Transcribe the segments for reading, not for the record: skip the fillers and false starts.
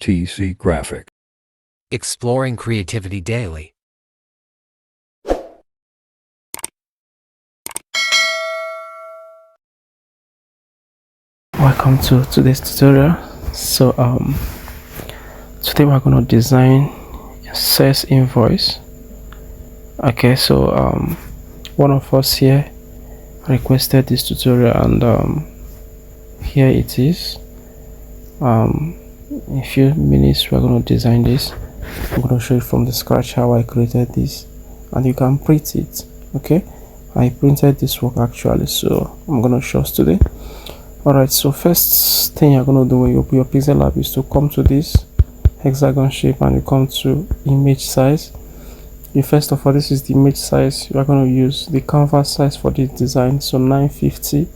TC Graphic. Exploring creativity daily. Welcome to today's tutorial. So today we're going to design sales invoice. Okay, so one of us here requested this tutorial, and here it is. In a few minutes we're going to design this. I'm going to show you from the scratch how I created this, and you can print it. Okay, I printed this work actually, so I'm going to show us today. Alright, so first thing you're going to do when you open your Pixellab is to come to this hexagon shape and you come to image size. First of all, this is the image size. You are going to use the canvas size for this design. So 950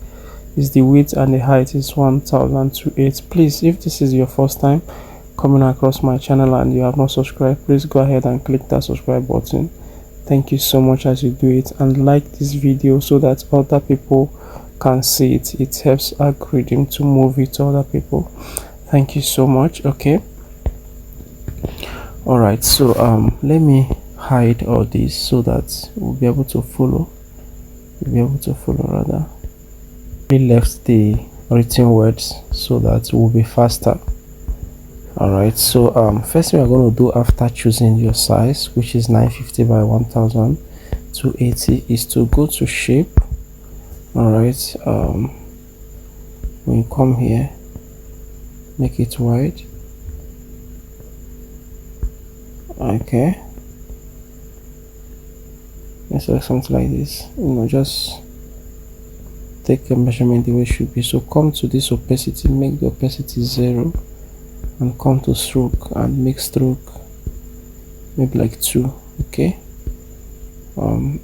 is the width and the height is 1028. Please, if this is your first time coming across my channel and you have not subscribed, please go ahead and click that subscribe button. Thank you so much as you do it, and like this video so that other people can see it. It helps algorithm to move it to other people. Thank you so much. Okay, all right, so let me hide all this so that we'll be able to follow rather. We left the written words so that we'll be faster. All right, so first thing we're going to do after choosing your size, which is 950 by 1080, is to go to shape. All right, when you come here, make it wide. Okay, let's select something like this. Just take a measurement the way it should be. So come to this opacity, make the opacity 0, and come to stroke and make stroke maybe like 2. Okay,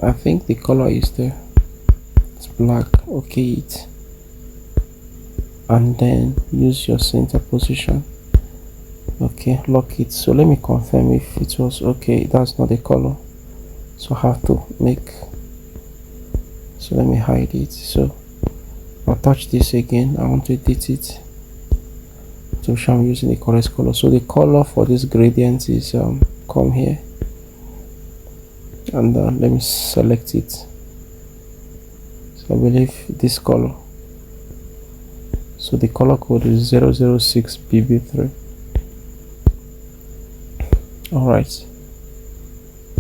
I think the color is there. It's black. Okay, it, and then use your center position. Okay, lock it. So let me confirm if it was okay. That's not the color, so I have to make, so let me hide it. So I'll touch this again. I want to edit it to show I'm using the correct color. So the color for this gradient is come here, and let me select it. So I believe this color. So the color code is 006BB3. all right,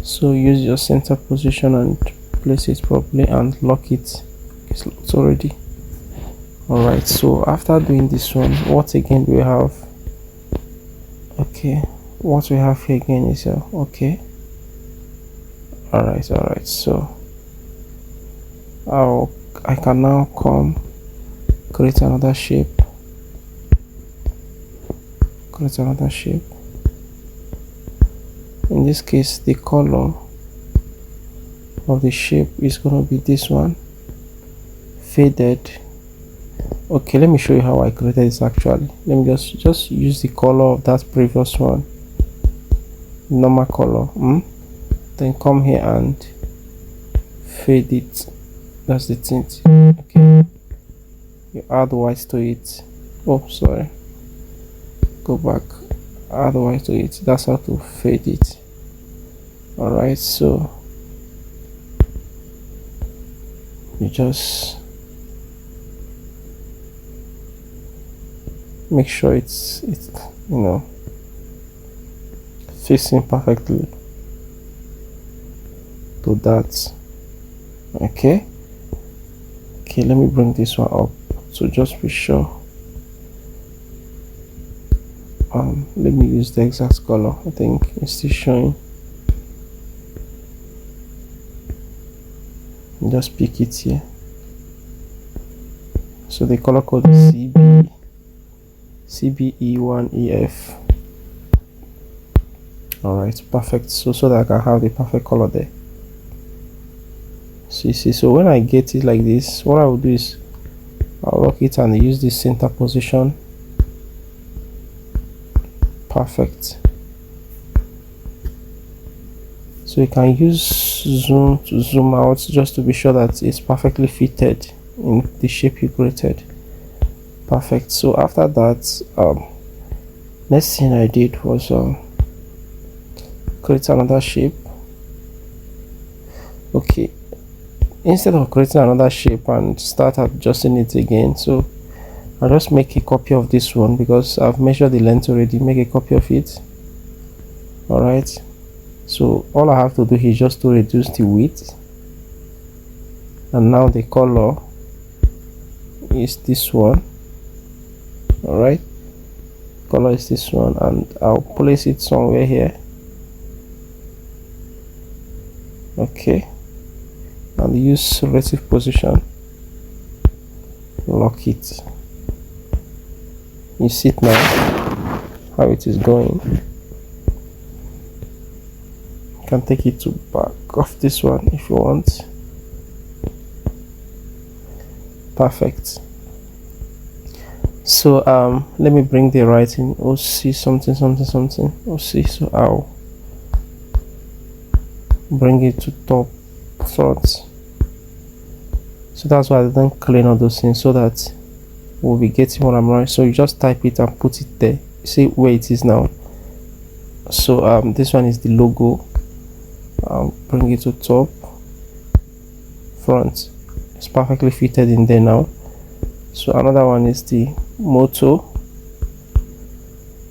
so use your center position and place it properly and lock it. It's locked already. All right, so after doing this one, what again do we have? Okay, what we have here again is okay. All right, so I can now come create another shape. In this case, the color of the shape is going to be this one, faded. Okay, let me show you how I created this actually. Let me just use the color of that previous one, normal color, then come here and fade it. That's the tint. Okay, you add white to it. Oh, sorry, go back, add white to it. That's how to fade it. All right, so you just make sure it's fixing perfectly to that. Okay, let me bring this one up to just be sure. Let me use the exact color. I think it's still showing. Just pick it here. So the color code is CBE1EF. all right, perfect. So that I can have the perfect color there. So you see, so when I get it like this, what I will do is I'll lock it and use the center position. Perfect. So you can use zoom to zoom out just to be sure that it's perfectly fitted in the shape you created. Perfect. So after that, Next thing I did was create another shape. Okay, instead of creating another shape and start adjusting it again, so I'll just make a copy of this one because I've measured the length already. Make a copy of it. Alright, so all I have to do is just to reduce the width, and now the color is this one. Alright, color is this one, and I'll place it somewhere here. Okay, and use relative position, lock it. You see it now how it is going. You can take it to back of this one if you want. Perfect. So let me bring the writing OC something something something OC. So I'll bring it to top front. So that's why I didn't clean all those things, so that we'll be getting what I'm writing. So you just type it and put it there. See where it is now. So this one is the logo. I'll bring it to top front. It's perfectly fitted in there now. So another one is the motto.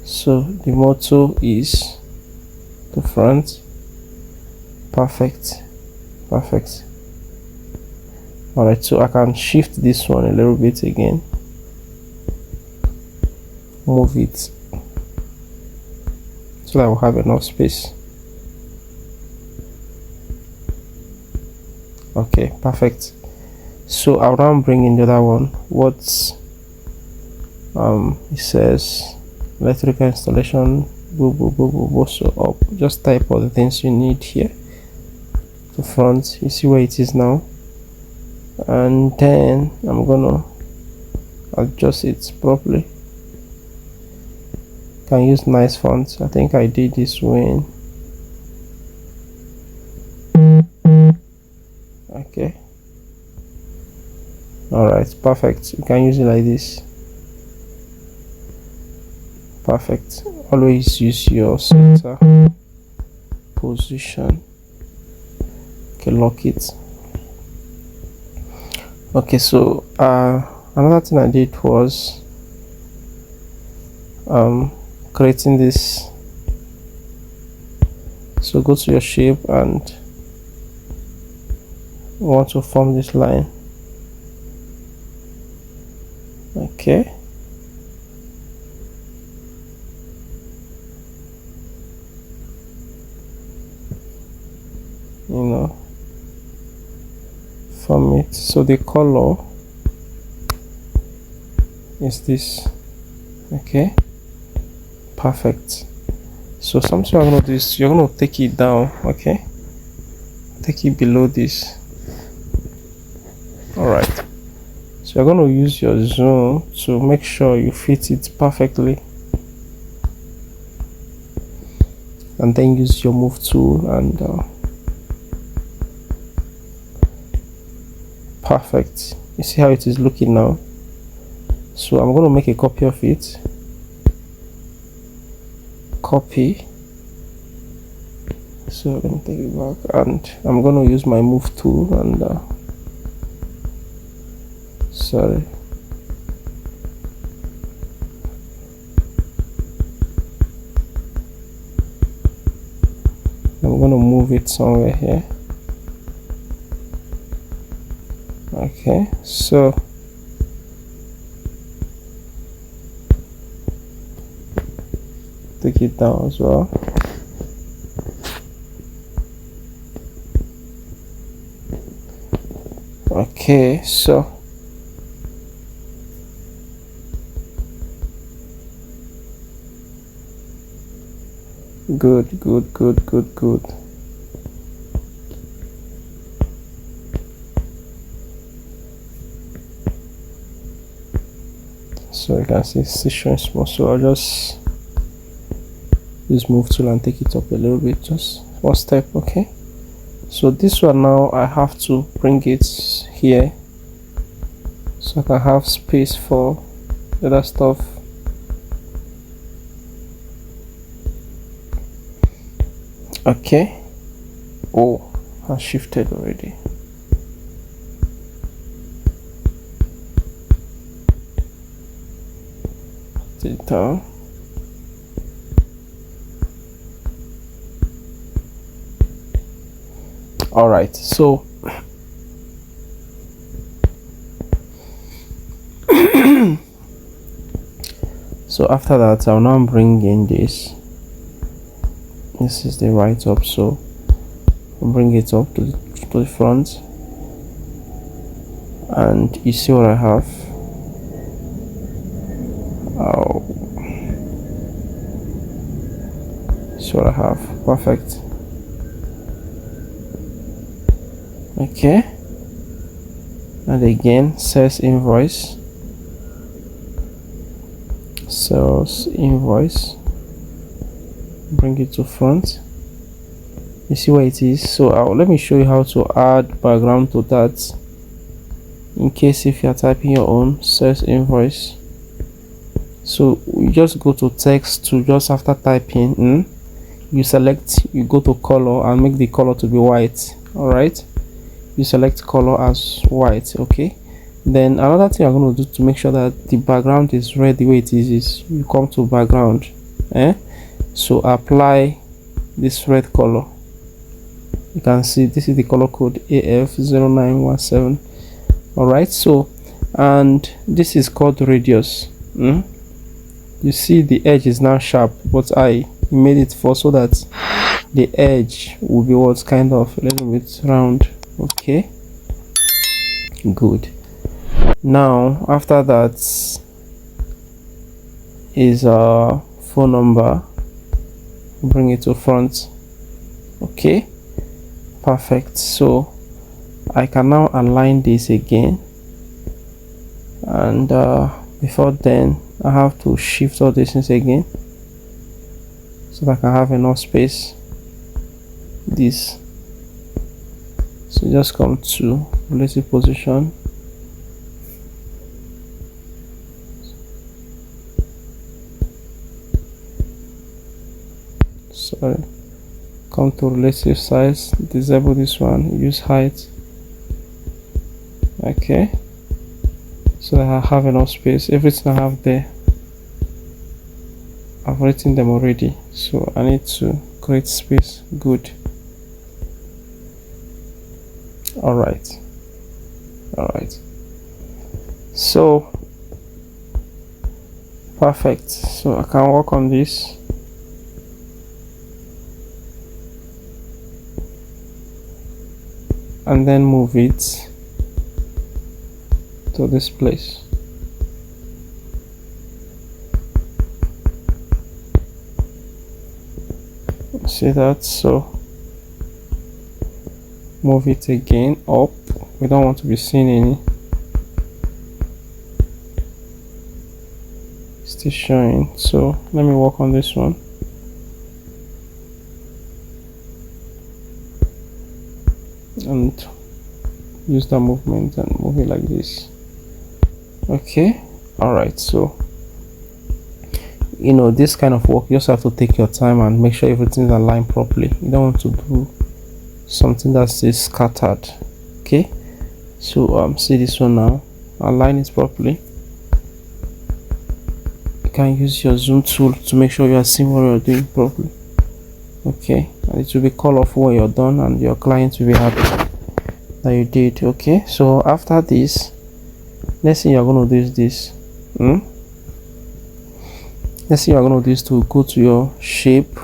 So the motto is the front. Perfect. Perfect. Alright, so I can shift this one a little bit again. Move it so that I will have enough space. Okay, perfect. So I'll now bring in the other one. What's it says electrical installation, boo boo boo boo boo. So up, just type all the things you need here. The front, you see where it is now, and then I'm gonna adjust it properly. Can use nice fonts. I think I did this when okay. Alright, perfect. You can use it like this. Perfect. Always use your center position. Okay, lock it. Okay, so another thing I did was creating this. So go to your shape and you want to form this line. Okay, form it. So the color is this. Okay, perfect. So something you're gonna do is you're gonna take it down. Okay, take it below this. All right, so you're going to use your zoom to make sure you fit it perfectly, and then use your move tool and perfect. You see how it is looking now. So I'm going to make a copy of it. Copy. So let me take it back, and I'm going to use my move tool and sorry, I'm going to move it somewhere here. Okay, so take it down as well. Okay, so good. So you can see it's showing small, so I'll just use move tool and take it up a little bit, just one step. Okay, so this one now I have to bring it here so I can have space for the other stuff. Okay. Oh, has shifted already. Data. All right, so after that I'll now bring in this is the right up, so I'll bring it up to the front, and you see what I have. Oh, see what I have. Perfect. Okay, and again, sales invoice, bring it to front. You see where it is. So let me show you how to add background to that, in case if you are typing your own sales invoice. So you just go to text to, just after typing you go to color and make the color to be white. All right, you select color as white. Okay, then another thing I'm going to do to make sure that the background is red the way it is you come to background, so apply this red color. You can see this is the color code AF0917. all right, so, and this is called radius. You see the edge is now sharp, but I made it for so that the edge will be what's kind of a little bit round. Okay, good. Now after that is a phone number, bring it to front. Okay, perfect. So I can now align this again, and before then I have to shift all these things again so that I can have enough space. This, so just come to relative position, sorry, come to relative size, disable this one, use height. Okay, so that I have enough space. Everything I have there, I've written them already, so I need to create space. Good. All right, so perfect. So I can work on this. And then move it to this place. See that? So move it again up. We don't want to be seeing any. Still showing. So let me work on this one. And use the movement and move it like this. Okay, all right. So this kind of work, you just have to take your time and make sure everything's aligned properly. You don't want to do something that's scattered. Okay, so see this one now, align it properly. You can use your zoom tool to make sure you are seeing what you're doing properly. Okay, and it will be colorful when you're done, and your client will be happy that you did. Okay, so after this, next thing you're going to do is this. Next thing you're going to do is to go to your shape.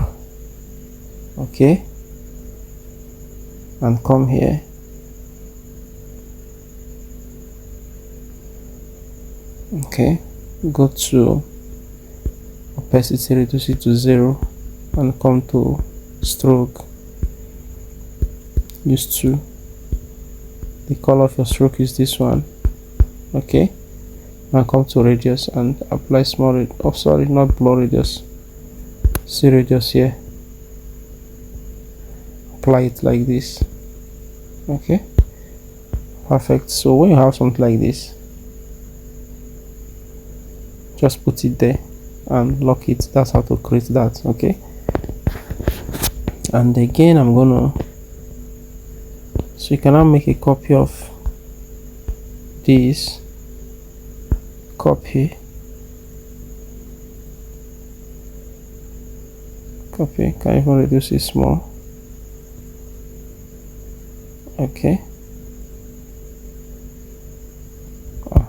Okay, and come here. Okay, go to opacity, reduce it to 0, and come to stroke. Use 2. The color of your stroke is this one. Okay, now come to radius and apply small not blur radius. See radius here, apply it like this. Okay, perfect. So when you have something like this, just put it there and lock it. That's how to create that. Okay, and again I'm gonna, so you can now make a copy of this, copy, can even reduce it small. Okay,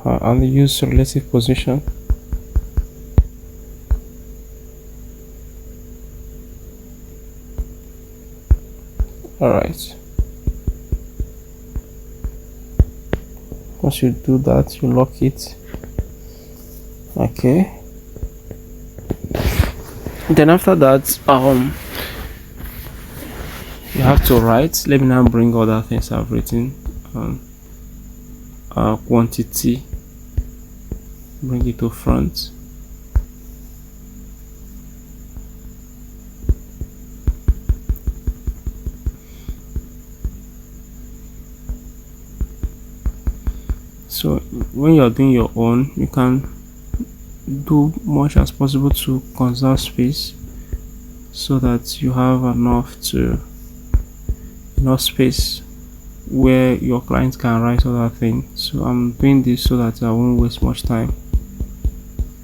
and use relative position. All right, once you do that, you lock it. Okay, then after that, you have to write. Let me now bring other things I've written. Quantity, bring it to front. So when you're doing your own, you can do much as possible to conserve space, so that you have enough space where your clients can write other things. So I'm doing this so that I won't waste much time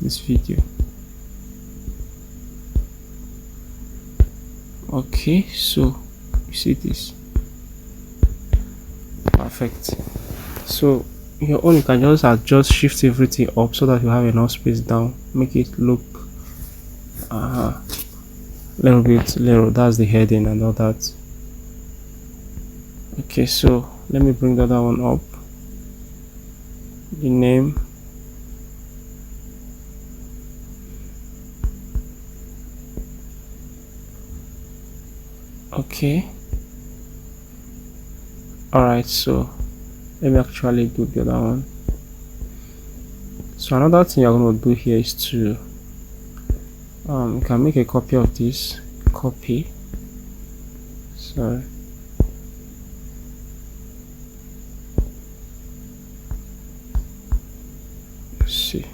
this video. Okay, so you see this, perfect. So your own, you can just adjust, shift everything up so that you have enough space down, make it look little bit little. That's the heading and all that. Okay, so let me bring the other one up, the name. Okay, all right, so let me actually do the other one. So another thing you're going to do here is to you can make a copy of this, copy, sorry, let's see.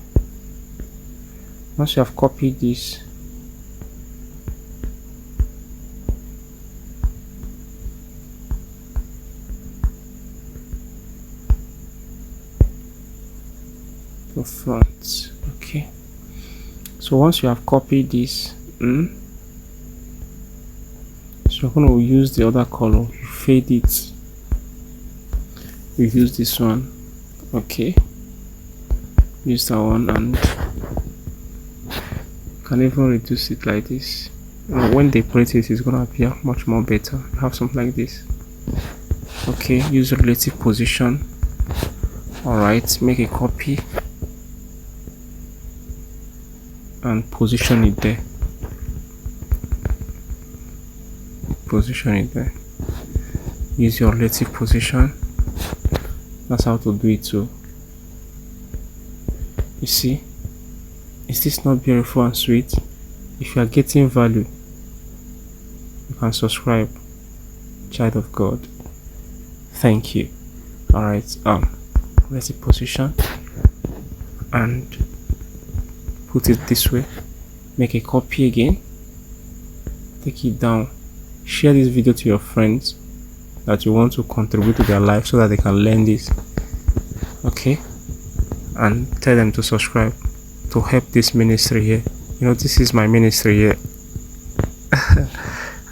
Once you have copied this, to front. Okay, so once you have copied this, so you're going to use the other color, you fade it, you use this one. Okay, use that one, and you can even reduce it like this. When they print it, it's going to appear much more better. You have something like this. Okay, use relative position. All right, make a copy and position it there. Position it there. Use your relative position. That's how to do it too. You see, is this not beautiful and sweet? If you are getting value, you can subscribe, child of God. Thank you. All right, relative position, and put it this way. Make a copy again, take it down, share this video to your friends that you want to contribute to their life so that they can learn this. Okay, and tell them to subscribe to help this ministry here. You know, this is my ministry here.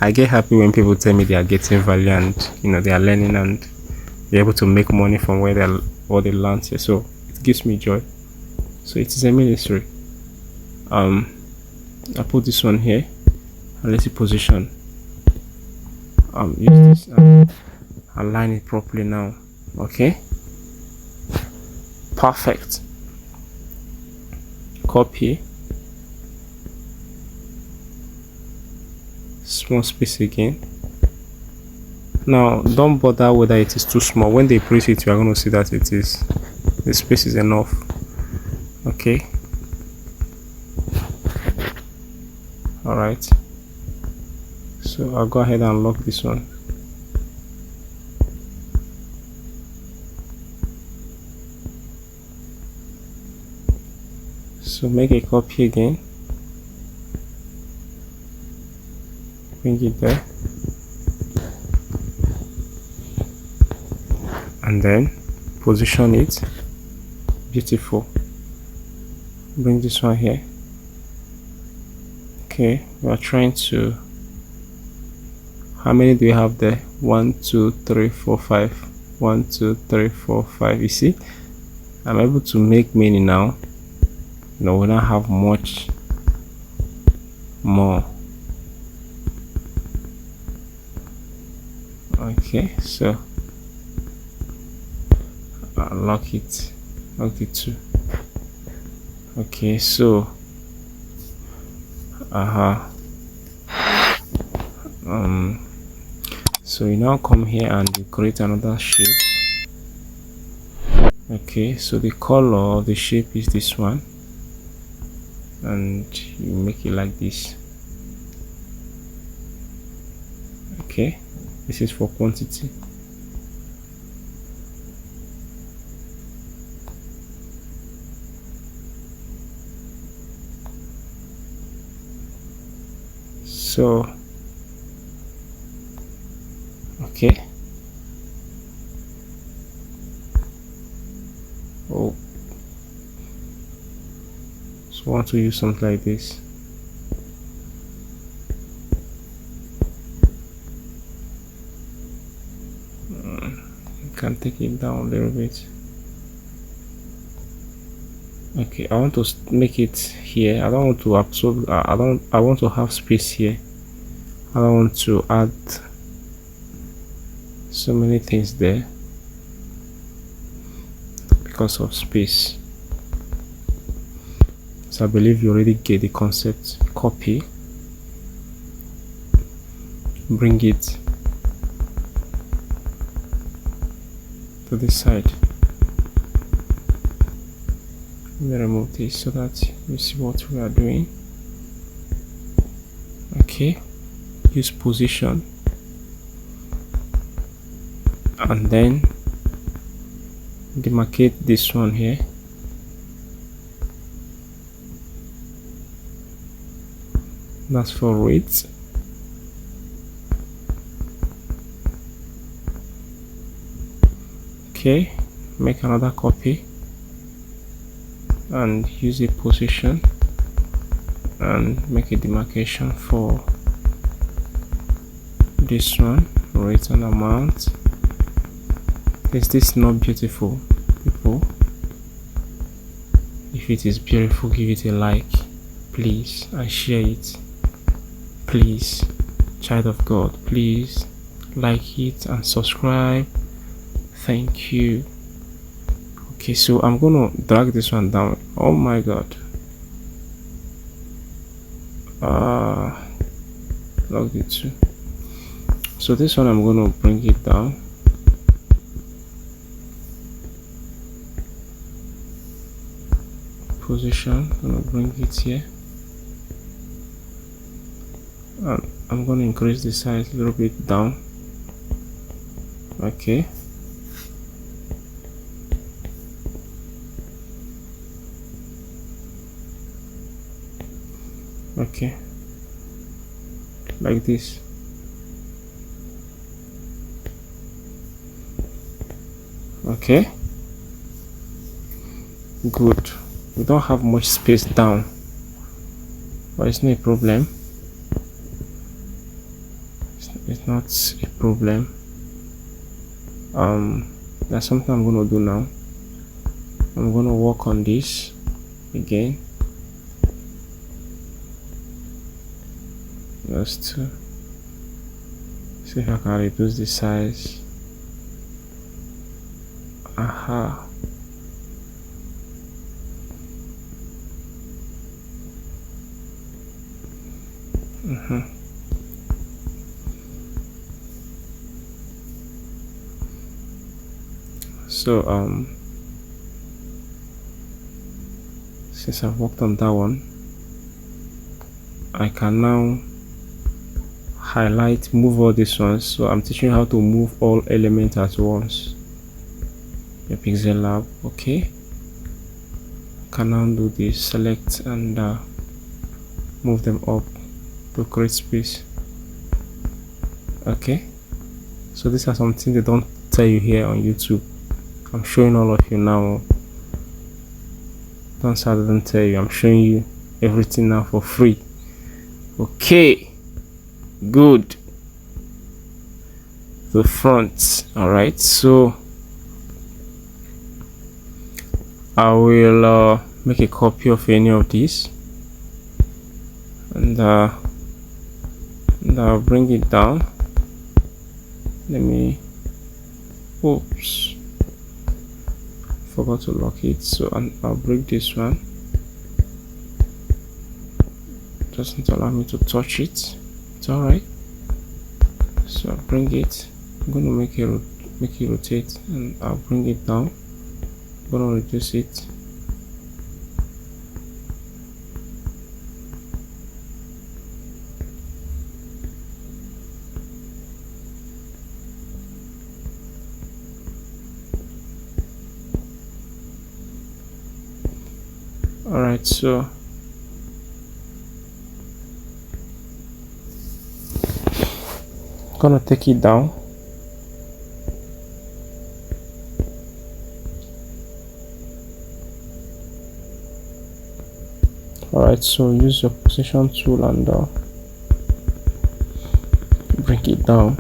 I get happy when people tell me they are getting value and they are learning and they're able to make money from what they learned here. So it gives me joy. So it is a ministry. I put this one here, and let's see position. Use this and align it properly now. Okay, perfect. Copy, small space again. Now don't bother whether it is too small. When they print it, you are going to see that the space is enough. Okay, all right, so I'll go ahead and lock this one. So make a copy again, bring it there. and then position it. Beautiful. Bring this one here. Okay, we are trying to, how many do we have there? 1 2 3 4 5. 1 2 3 4 5. You see, I'm able to make many now. We don't have much more. Okay, so lock it too. Okay, so so you now come here and you create another shape. Okay, so the color of the shape is this one, and you make it like this. Okay, this is for quantity. So okay, oh, so I want to use something like this. You can take it down a little bit. Okay, I want to make it here. I don't want to absorb. I want to have space here. I don't want to add so many things there because of space. So I believe you already get the concept. Copy, bring it to this side. Let me remove this so that you see what we are doing. Okay, use position and then demarcate this one here. That's for rates. Okay, make another copy and use a position and make a demarcation for this one. Rate and amount. Is this not beautiful, people? If it is beautiful, give it a like, please, and share it, please. Child of God, please like it and subscribe. Thank you. Okay, so I'm gonna drag this one down. Oh my God. Log it too. So this one I'm gonna bring it down. Position, I'm gonna bring it here. And I'm gonna increase the size a little bit down. Okay. Okay, like this. Okay, good. We don't have much space down, but it's not a problem. It's not a problem. That's something I'm gonna do now. I'm gonna work on this again. Just to see if I can reduce the size. Aha. So since I've worked on that one, I can now highlight, move all these ones. So I'm teaching you how to move all elements at once. Your Pixellab. Okay, I can now do this, select and move them up to create space. Okay, so these are something they don't tell you here on YouTube. I'm showing all of you now. Don't say I didn't tell you. I'm showing you everything now for free. Okay, good. The front. All right, so I will make a copy of any of these, and I'll bring it down. Let me, oops, forgot to lock it, so I'll break this one. Doesn't allow me to touch it. It's all right. So I'll bring it. I'm going to make it rotate, and I'll bring it down. I'm going to reduce it. All right, so I'm gonna take it down. Alright, so use your position tool and bring it down.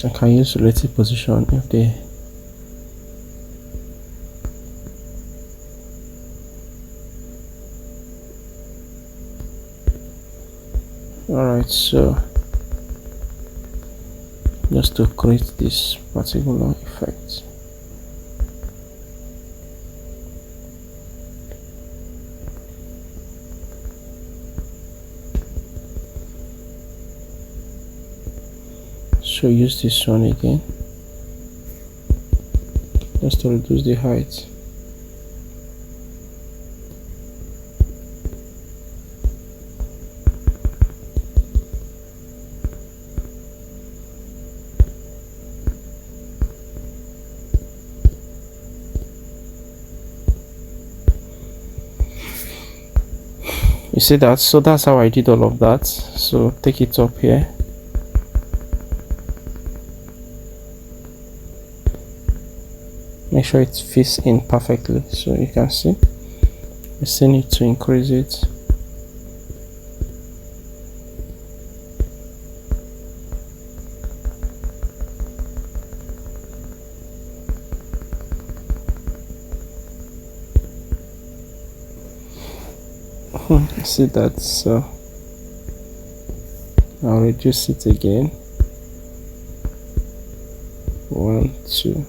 I can use relative position if they alright, so just to create this particular effect. So use this one again just to reduce the height. You see that? So that's how I did all of that. So take it up here. Make sure it fits in perfectly, so you can see. I still need to increase it. See that? So I'll reduce it again. 1, 2.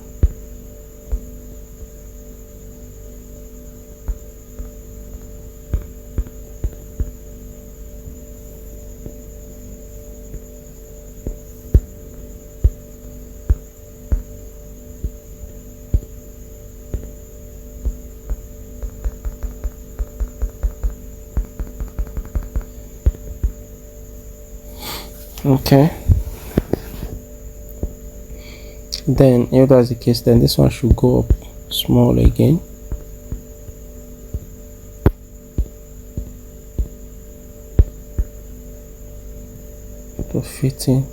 Okay, then if that's the case, then this one should go up small again. To fit in.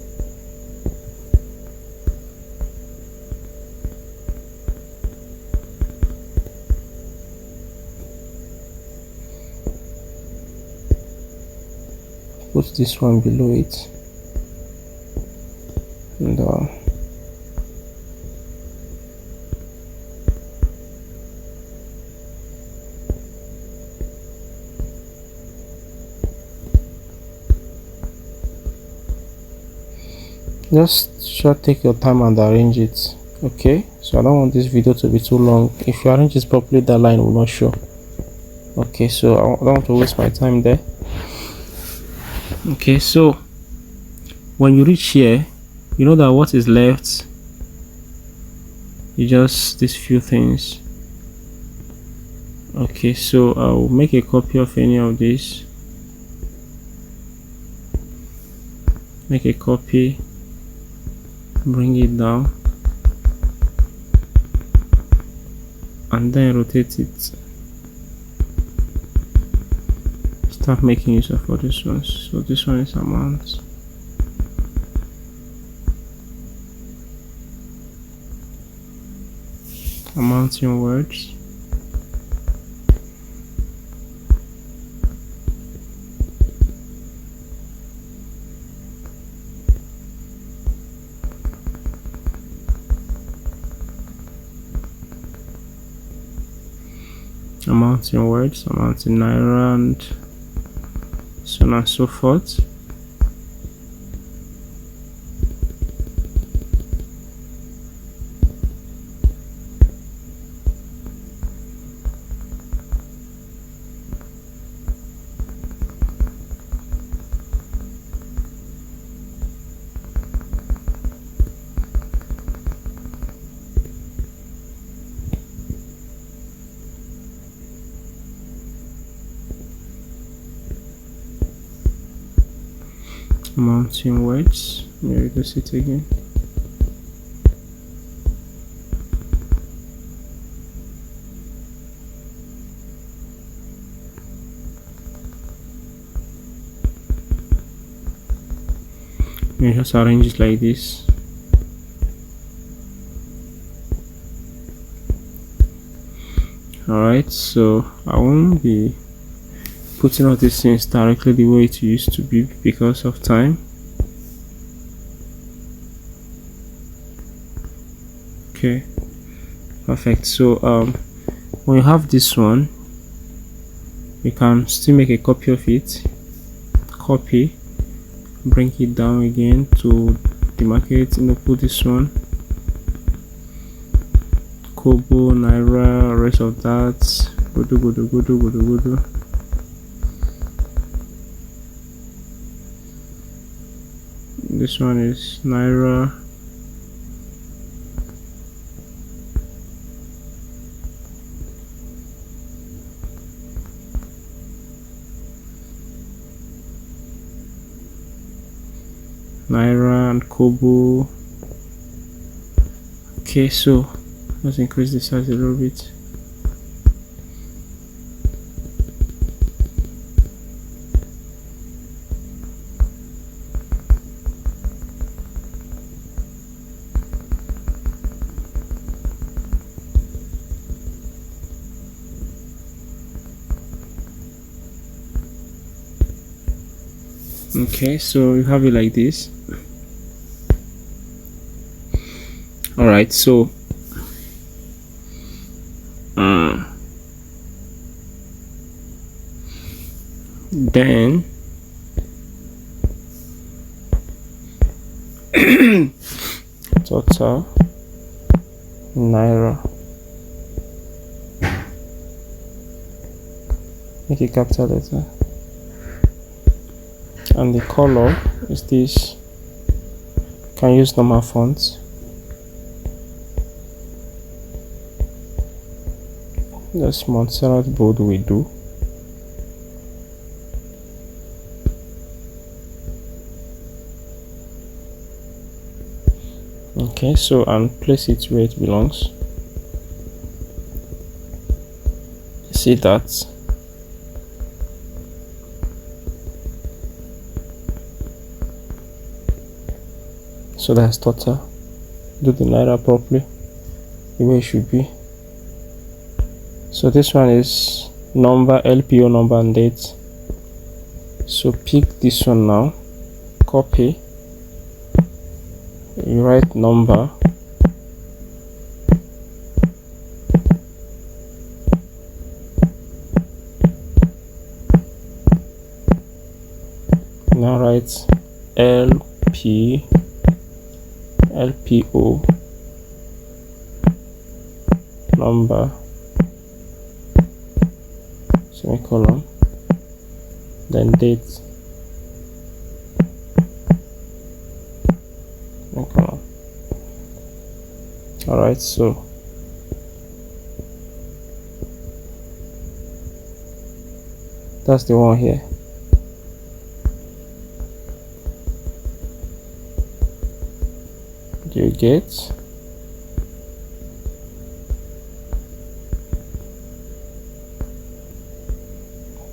Put this one below it. And just take your time and arrange it. Okay, so I don't want this video to be too long. If you arrange it properly, that line will not show. Okay, so I don't want to waste my time there. Okay, so when you reach here, you know that what is left is just these few things. Okay, so I'll make a copy of any of these. Make a copy, bring it down, and then rotate it. Start making use of all these ones. So this one is amount. amount in words. Amount in words, amount in naira, and so on and so forth. Amount in words. Let me reduce it again. You just arrange it like this. Alright, so I won't be putting all these things directly the way it used to be because of time. Okay, perfect. So when you have this one, you can still make a copy of it. Copy, bring it down again to the market, put this one, Kobo, Naira, rest of that, go. This one is Naira. Naira and Kobo. Okay, so let's increase the size a little bit. Okay, so you have it like this. All right, so then total Naira, make a capital letter, and the color is this. Can use normal fonts. That's Montserrat bold we do. Okay, so and place it where it belongs. See that? So that's total. Do the Naira properly the way it should be. So this one is number, LPO number and date. So pick this one now, copy, you write number, now write LPO number, semicolon, then date, semicolon. All right, so that's the one here. Do you get?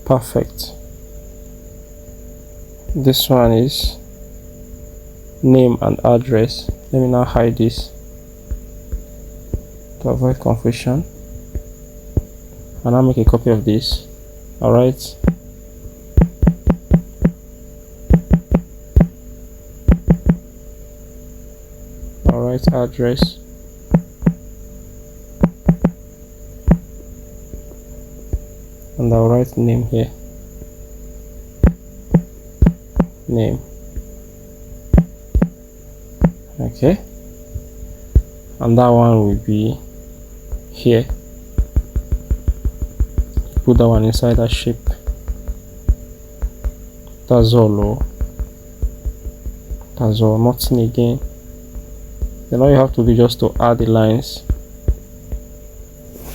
Perfect. This one is name and address. Let me now hide this. to avoid confusion. And I'll make a copy of this. Alright. Alright, address. And I'll write name here. Name. Okay. And that one will be here. Put that one inside that shape. That's all. Oh. That's all. Nothing again. Then all you have to do just to add the lines.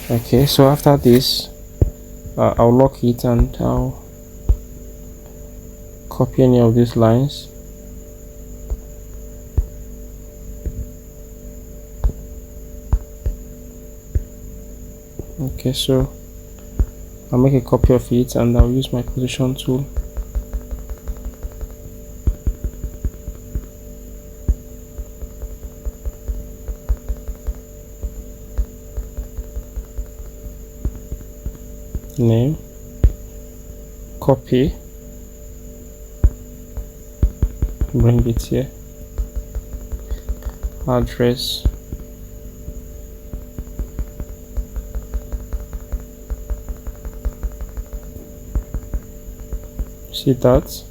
Okay, so after this, I'll lock it and I'll copy any of these lines. Okay, so I'll make a copy of it and I'll use my position tool. Name, copy, bring it here, address, see that,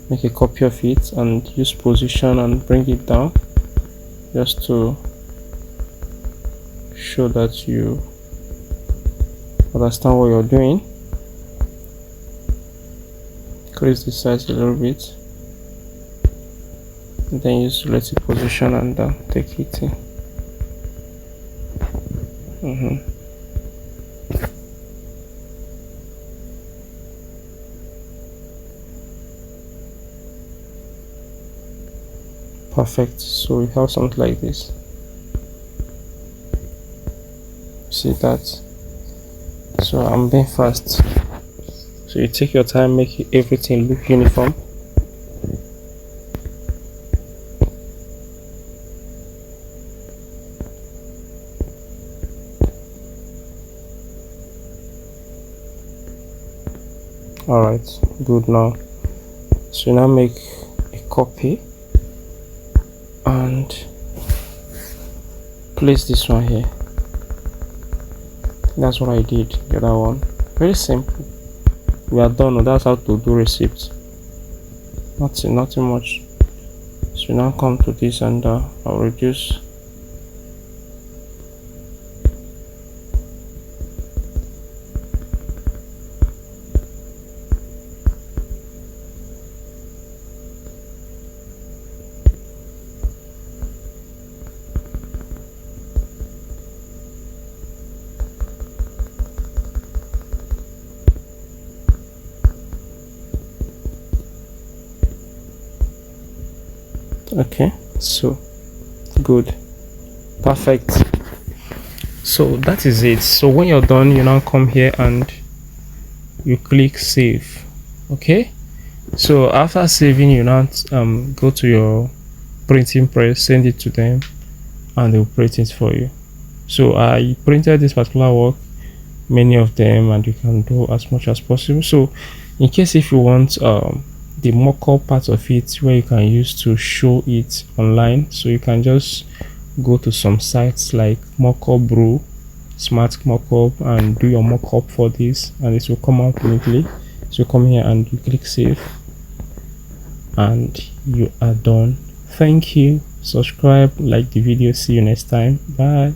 make a copy of it and use position and bring it down just to show that you understand what you're doing. Increase the size a little bit and then use relative position and take it in. Perfect. So we have something like this. See that? So I'm being fast. So you take your time, make everything look uniform. Alright, good now. So now make a copy and place this one here. That's what I did, the other one. Very simple. We are done. That's how to do receipts. Nothing much. So now come to this and I'll reduce. Okay, so good, perfect. So that is it. So when you're done, you now come here and you click save. Okay, so after saving, you now go to your printing press, send it to them and they'll print it for you. So I printed this particular work, many of them, and you can do as much as possible. So in case if you want the mock-up part of it where you can use to show it online, so you can just go to some sites like Mockup Brew, Smart Mockup, and do your mock-up for this and it will come out neatly. So come here and you click save and you are done. Thank you. Subscribe, like the video. See you next time. Bye.